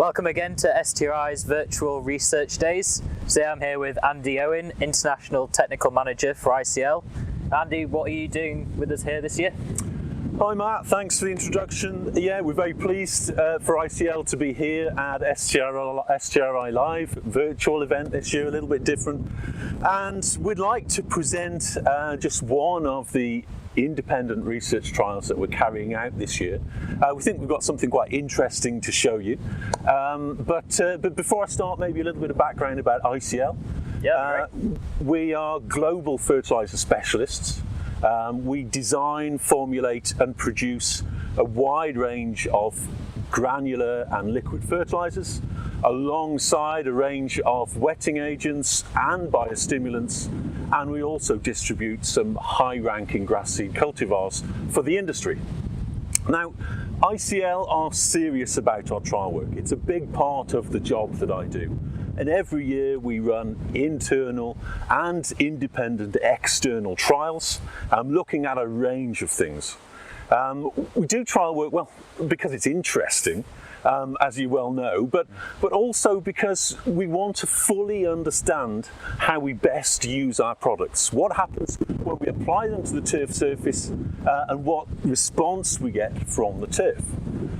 Welcome again to STRI's Virtual Research Days. Today I'm here with Andy Owen, International Technical Manager for ICL. Andy, what are you doing with us here this year? Hi Matt, thanks for the introduction. Yeah, we're very pleased for ICL to be here at STRI Live, virtual event this year, a little bit different. And we'd like to present just one of the independent research trials that we're carrying out this year. We think we've got something quite interesting to show you. But before I start, maybe a little bit of background about ICL. Yeah, we are global fertilizer specialists. We design, formulate and produce a wide range of granular and liquid fertilizers alongside a range of wetting agents and biostimulants, and we also distribute some high-ranking grass seed cultivars for the industry. Now, ICL are serious about our trial work. It's a big part of the job that I do. And every year we run internal and independent external trials, looking at a range of things. We do trial work, well, because it's interesting, as you well know, but also because we want to fully understand how we best use our products. What happens when we apply them to the turf surface and what response we get from the turf.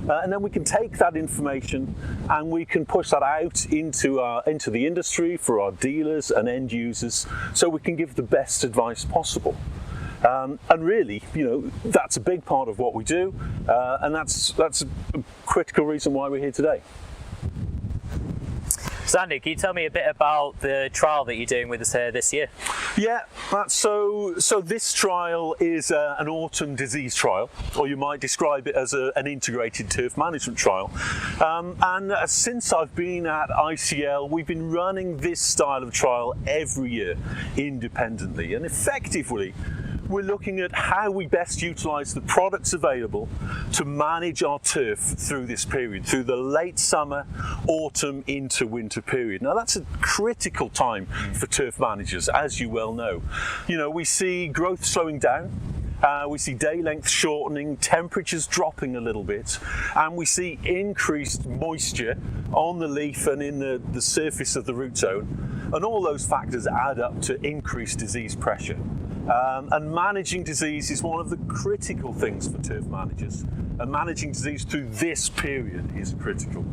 And then we can take that information and we can push that out into the industry for our dealers and end users, so we can give the best advice possible. And really, you know, that's a big part of what we do, and that's a critical reason why we're here today. Sandy, can you tell me a bit about the trial that you're doing with us here this year? Yeah, so this trial is an autumn disease trial, or you might describe it as an integrated turf management trial. And since I've been at ICL, we've been running this style of trial every year independently, and effectively we're looking at how we best utilise the products available to manage our turf through this period, through the late summer, autumn into winter period. Now that's a critical time for turf managers, as you well know. You know, we see growth slowing down, we see day length shortening, temperatures dropping a little bit, and we see increased moisture on the leaf and in the surface of the root zone. And all those factors add up to increased disease pressure. And managing disease is one of the critical things for turf managers, and managing disease through this period is critical.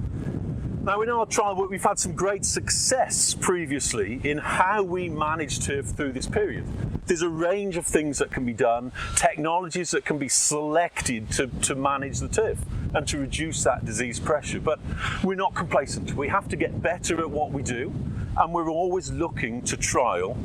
Now, in our trial work, we've had some great success previously in how we manage turf through this period. There's a range of things that can be done, technologies that can be selected to manage the turf and to reduce that disease pressure. But we're not complacent. We have to get better at what we do, and we're always looking to trial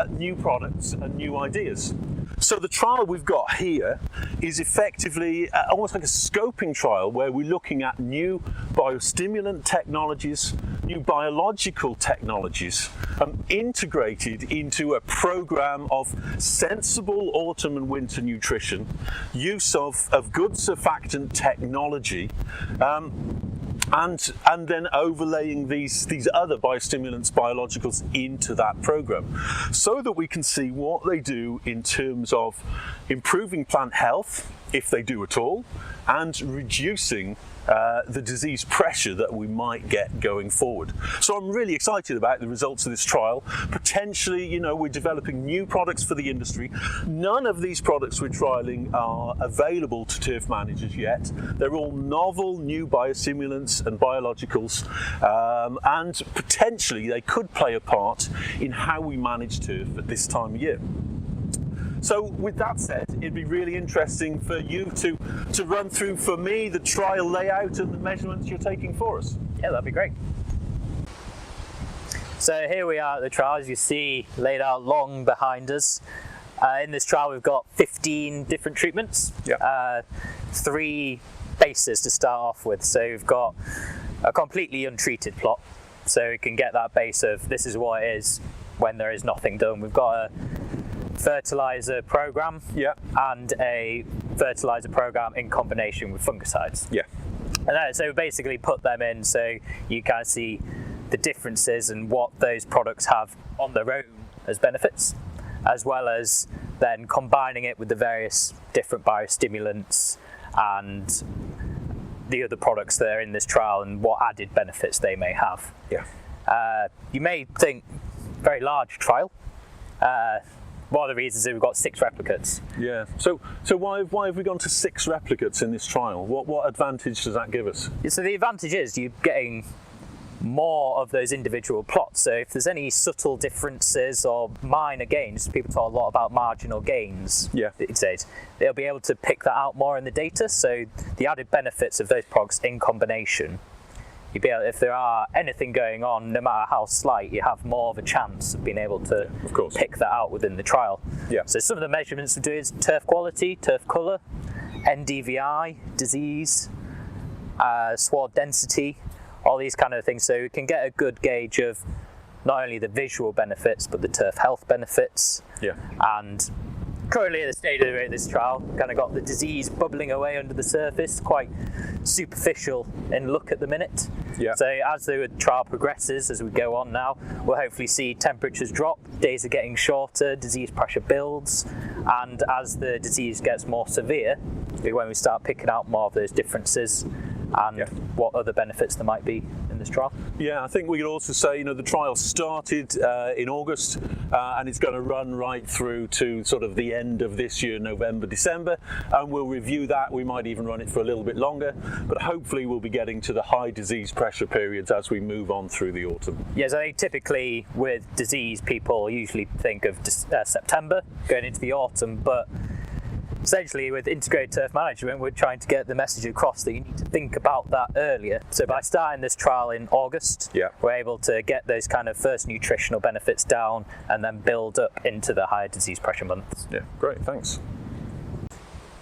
new products and new ideas. So the trial we've got here is effectively almost like a scoping trial, where we're looking at new biostimulant technologies, new biological technologies, integrated into a program of sensible autumn and winter nutrition, use of good surfactant technology, and then overlaying these other biostimulants, biologicals into that program, so that we can see what they do in terms of improving plant health, if they do at all, and reducing the disease pressure that we might get going forward. So I'm really excited about the results of this trial. Potentially, you know, we're developing new products for the industry. None of these products we're trialing are available to turf managers yet. They're all novel new biostimulants and biologicals, and potentially they could play a part in how we manage turf at this time of year. So with that said, it'd be really interesting for you to run through for me the trial layout and the measurements you're taking for us. Yeah, that'd be great. So here we are at the trial, as you see, laid out long behind us. In this trial we've got 15 different treatments, 3 bases to start off with. So we've got a completely untreated plot, so we can get that base of this is what it is when there is nothing done. We've got a fertilizer program and a fertilizer program in combination with fungicides. And so we basically put them in so you can see the differences and what those products have on their own as benefits, as well as then combining it with the various different biostimulants and the other products that are in this trial and what added benefits they may have. Yeah. You may think, very large trial. One of the reasons is we've got 6 replicates. Yeah. So why have we gone to 6 replicates in this trial? What advantage does that give us? So the advantage is you're getting more of those individual plots. So if there's any subtle differences or minor gains, people talk a lot about marginal gains these days, they'll be able to pick that out more in the data. So the added benefits of those products in combination, you'll be able, if there are anything going on, no matter how slight, you have more of a chance of being able to pick that out within the trial. Yeah. So some of the measurements we do is turf quality, turf colour, NDVI, disease, sward density, all these kind of things. So we can get a good gauge of not only the visual benefits, but the turf health benefits. Yeah. And currently at the stage of this trial, kind of got the disease bubbling away under the surface, quite superficial in look at the minute. Yeah. So as the trial progresses, as we go on now, we'll hopefully see temperatures drop, days are getting shorter, disease pressure builds, and as the disease gets more severe, when we start picking out more of those differences and what other benefits there might be in this trial. Yeah, I think we could also say, the trial started in August and it's going to run right through to sort of the end of this year, November, December, and we'll review that. We might even run it for a little bit longer, but hopefully we'll be getting to the high disease pressure periods as we move on through the autumn. Yes, I think typically with disease, people usually think of September going into the autumn, but essentially with integrated turf management, we're trying to get the message across that you need to think about that earlier. So by starting this trial in August, we're able to get those kind of first nutritional benefits down and then build up into the higher disease pressure months. Yeah, great, thanks.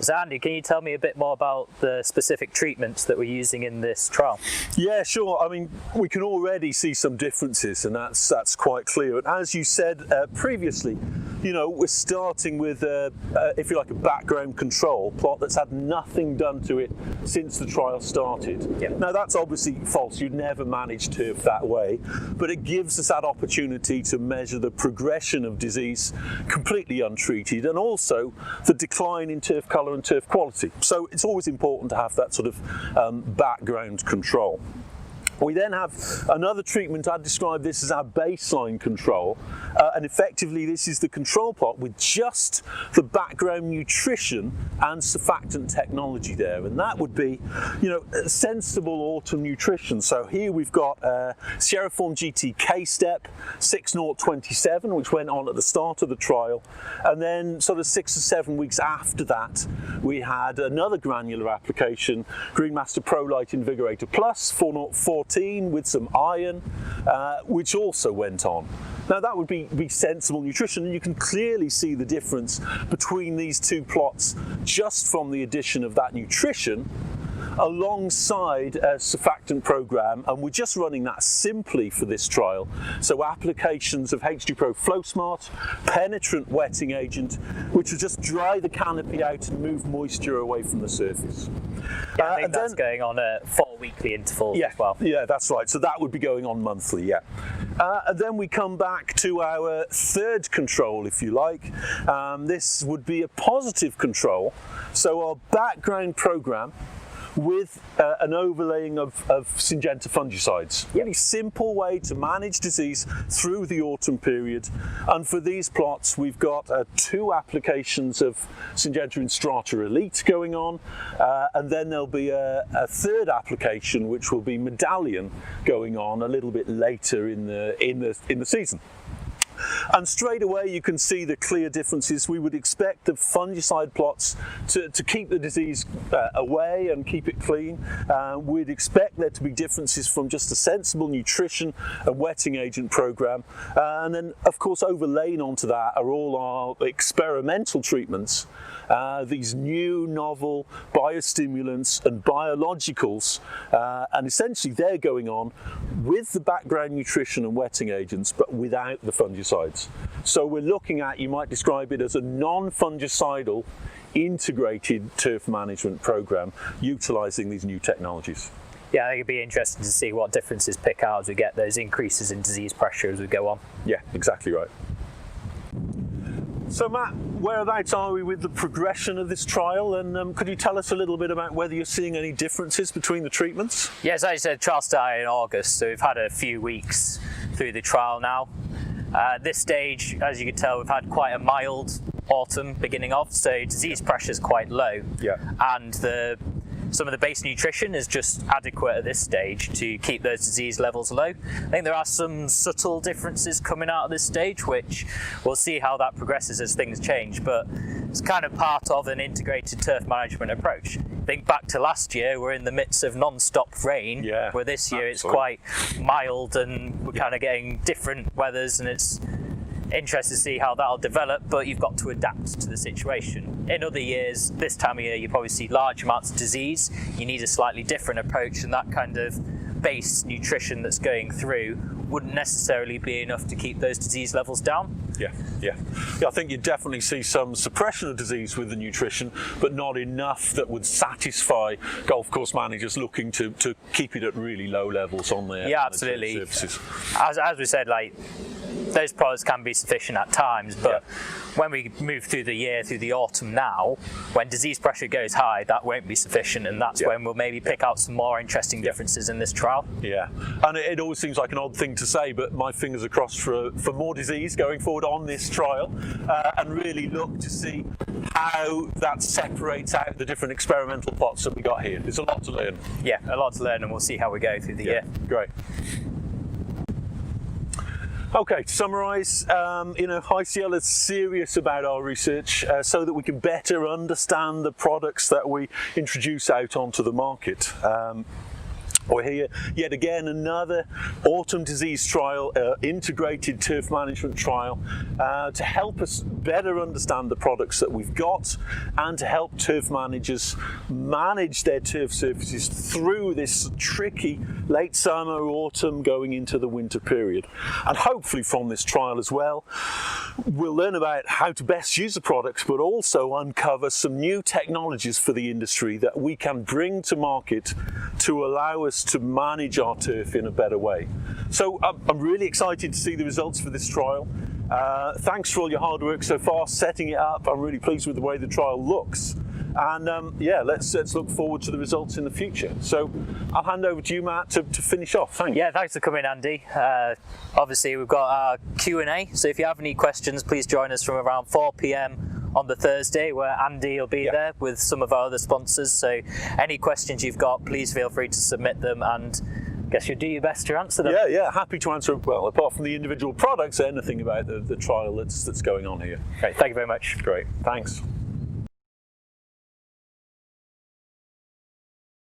So Andy, can you tell me a bit more about the specific treatments that we're using in this trial? Yeah, sure. I mean, we can already see some differences, and that's quite clear. And as you said previously, we're starting with, if you like, a background control plot that's had nothing done to it since the trial started. Yeah. Now, that's obviously false. You'd never manage turf that way, but it gives us that opportunity to measure the progression of disease completely untreated, and also the decline in turf colour and turf quality. So it's always important to have that sort of background control. We then have another treatment. I'd describe this as our baseline control, and effectively this is the control plot with just the background nutrition and surfactant technology there, and that would be, sensible autumn nutrition. So here we've got Sierraform GT K-Step 6027, which went on at the start of the trial, and then sort of 6 or 7 weeks after that we had another granular application, Greenmaster ProLite Invigorator Plus 4014 with some iron, which also went on. Now that would be sensible nutrition, and you can clearly see the difference between these two plots just from the addition of that nutrition alongside a surfactant program, and we're just running that simply for this trial. So applications of HD Pro Flow Smart, penetrant wetting agent, which will just dry the canopy out and move moisture away from the surface. Yeah, I think that's going on at 4 weekly intervals as well. Yeah, that's right. So that would be going on monthly, and then we come back to our third control, if you like. This would be a positive control. So our background program with an overlaying of Syngenta fungicides. Really simple way to manage disease through the autumn period. And for these plots, we've got 2 applications of Syngenta Instrata Elite going on, and then there'll be a third application, which will be Medallion, going on a little bit later in the season. And straight away you can see the clear differences. We would expect the fungicide plots to keep the disease away and keep it clean. We'd expect there to be differences from just a sensible nutrition and wetting agent program. And then of course overlaying onto that are all our experimental treatments. These new novel biostimulants and biologicals, and essentially they're going on with the background nutrition and wetting agents but without the fungicides. So we're looking at, you might describe it as a non-fungicidal integrated turf management program utilising these new technologies. Yeah, I think it'd be interesting to see what differences pick out as we get those increases in disease pressure as we go on. Yeah, exactly right. So Matt, whereabouts are we with the progression of this trial, and could you tell us a little bit about whether you're seeing any differences between the treatments? Yes, as I said, trial started in August, so we've had a few weeks through the trial now. At this stage, as you can tell, we've had quite a mild autumn beginning off, so disease pressure is quite low, and some of the base nutrition is just adequate at this stage to keep those disease levels low. I think there are some subtle differences coming out of this stage, which we'll see how that progresses as things change, but it's kind of part of an integrated turf management approach. Think back to last year, we're in the midst of non-stop rain, where this year it's quite mild and we're kind of getting different weathers, and it's interested to see how that'll develop, but you've got to adapt to the situation. In other years, this time of year, you probably see large amounts of disease. You need a slightly different approach, and that kind of base nutrition that's going through wouldn't necessarily be enough to keep those disease levels down. Yeah, I think you definitely see some suppression of disease with the nutrition, but not enough that would satisfy golf course managers looking to keep it at really low levels on their absolutely. Surfaces. As we said, like, those products can be sufficient at times, but when we move through the year, through the autumn now, when disease pressure goes high, that won't be sufficient, and that's when we'll maybe pick out some more interesting differences in this trial. And it always seems like an odd thing to say, but my fingers are crossed for more disease going forward on this trial, and really look to see how that separates out the different experimental plots that we got here. There's a lot to learn. Yeah, a lot to learn, and we'll see how we go through the year. Great. Okay, to summarise, ICL is serious about our research so that we can better understand the products that we introduce out onto the market. We're here yet again, another autumn disease trial, integrated turf management trial, to help us better understand the products that we've got and to help turf managers manage their turf surfaces through this tricky late summer, autumn, going into the winter period. And hopefully from this trial as well, we'll learn about how to best use the products, but also uncover some new technologies for the industry that we can bring to market to allow us to manage our turf in a better way. So I'm really excited to see the results for this trial. Thanks for all your hard work so far setting it up. I'm really pleased with the way the trial looks, and let's look forward to the results in the future. So I'll hand over to you, Matt, to finish off. Thanks. Yeah, thanks for coming, Andy. Obviously we've got our Q&A, so if you have any questions, please join us from around 4 p.m. on the Thursday, where Andy will be there with some of our other sponsors. So any questions you've got, please feel free to submit them, and I guess you'll do your best to answer them. Yeah, happy to answer. Well, apart from the individual products, anything about the trial that's going on here. Great, thank you very much. Great, thanks.